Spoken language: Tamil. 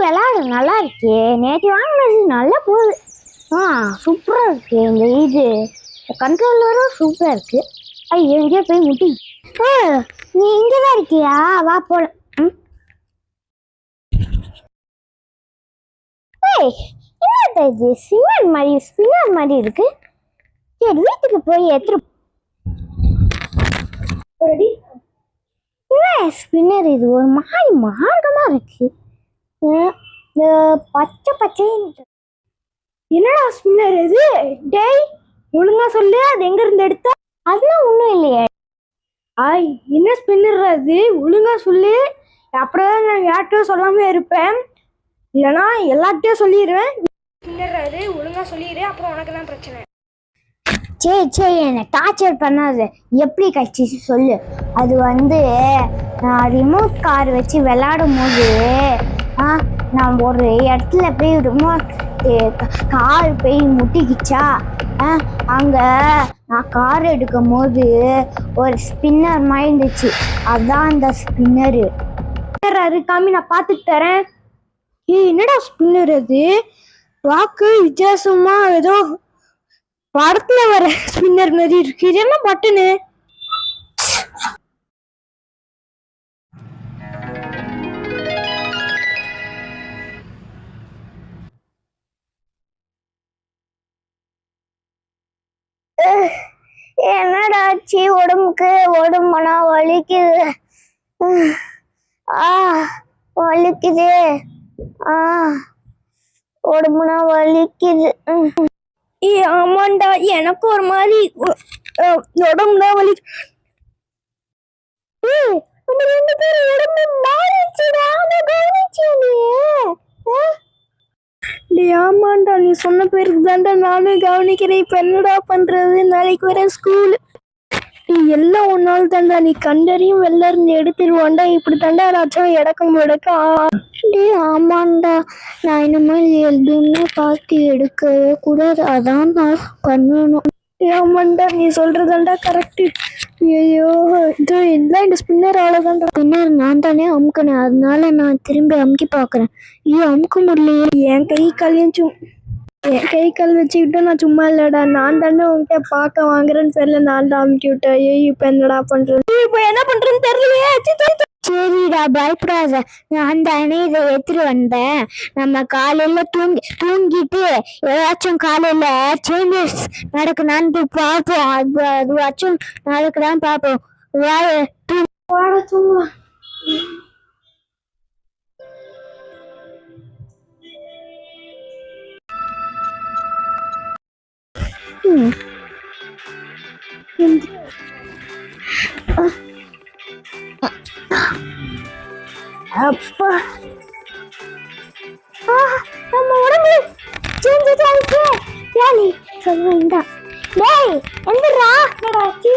விளையாடு நல்லா இருக்கே. நேற்று வாங்கினது நல்லா போகுது. சூப்பராக இருக்கு. இந்த இது கண்ட்ரோலரும் சூப்பராக இருக்கு. ஐயோ எங்கேயோ போய் முட்டி. நீ இங்கே தான் இருக்கியா? வா போல. என்னத்த இது சிமெண்ட் மாதிரி ஸ்பின்னர் மாதிரி இருக்கு. சரி வீட்டுக்கு போய் எடுத்துட்டு ஸ்பின்னர் இது ஒரு மாதிரி மார்க்கமா இருக்கு. பச்சை பச்சை என்னடா ஸ்பின்னர் இது? டேய் ஒழுங்கா சொல்லு, அது எங்க இருந்து எடுத்த? அதெல்லாம் ஒண்ணும் இல்லையே. என்ன ஸ்பின்னர் அது? ஒழுங்கா சொல்லு. அப்படியே நான் யார்கிட்டயும் சொல்லாம இருப்பேன், இல்லைன்னா எல்லார்கிட்டயும் சொல்லிடுவேன். ஸ்பின்னர் அது ஒழுங்கா சொல்லிடு, அப்புறம் உனக்கு தான் பிரச்சனை. சரி என்னை டார்ச்சர் பண்ணாது. எப்படி கட்சி சொல்லு. அது நான் ரிமோட் கார் வச்சு விளையாடும் போது நான் ஒரு இடத்துல போய் ரிமோட் கார் போய் முட்டிக்கிச்சா. அங்கே நான் கார் எடுக்கும் போது ஒரு ஸ்பின்னர் மாதிரி இருந்துச்சு. அதான் அந்த ஸ்பின்னரு. இருக்காமி நான் பார்த்துட்டு தரேன். என்னடா ஸ்பின்னர் அது? வாக்கு வித்தியாசமா ஏதோ படத்துல வர ஸ்பின்னர் மாதிரி இருக்கு. இது என்ன பட்டனு? என்னடாச்சு உடம்புக்கு? உடம்புனா வலிக்குது. வலிக்குது. உடம்புனா வலிக்குது. ஆமாண்டா, எனக்கு ஒரு மாதிரி உடம்புனா வலி. ஆமாண்டா, நீ சொன்ன பேருக்கு தாண்டா நானும் கவனிக்கிறேன். இப்ப என்னடா பண்றது? நாளைக்கு வர ஸ்கூல். எல்லாம் ஒன்னால தாண்டா. நீ கண்டறியும் வெளில இருந்து எடுத்துருவாண்டா. இப்படி தாண்டா ஏதாச்சும் இடக்கம் எடுக்க. ஆமாண்டா, நான் இனிமேல் எதுவுமே பார்த்து எடுக்கவே கூடாது. அதான் நான் பண்ணணும். ஆமாண்டா, நீ சொல்றதாண்டா கரெக்டு. ஐயோ இது எல்லாம் இந்த ஸ்பின்னர் அவ்வளோதான்டா. ஸ்பின்னர் நான் தானே அமுக்கினேன், அதனால நான் திரும்பி அமுக்கி பார்க்குறேன். அமுக்க முடியலையே. என் கை கால் வச்சுக்கிட்டு நான் சும்மா இல்லடா. நான் தானே உன்கிட்ட பார்க்க வாங்குறேன்னு தெரியல, நான் தான் அமுக்கி விட்டேன். இப்போ என்னடா பண்றது? இப்போ என்ன பண்றேன்னு தெரியலையே. சரிடா பயப்படாத, நான் தானே இதை எடுத்துட்டு வந்தேன். நம்ம காலையில தூங்கிட்டு ஏதாச்சும் காலையில சேஞ்சஸ் நடக்குதான்னு பார்ப்போம். அதுவாச்சும் நடக்குதான்னு பார்ப்போம். வாட தூங்கலாம். அப்பா, நம்ம உடம்பு சேஞ்சஸ் ஆயிடுச்சு. யானி சொல்லுவேன். டேய் எந்திரா. என்னடா ஆச்சு?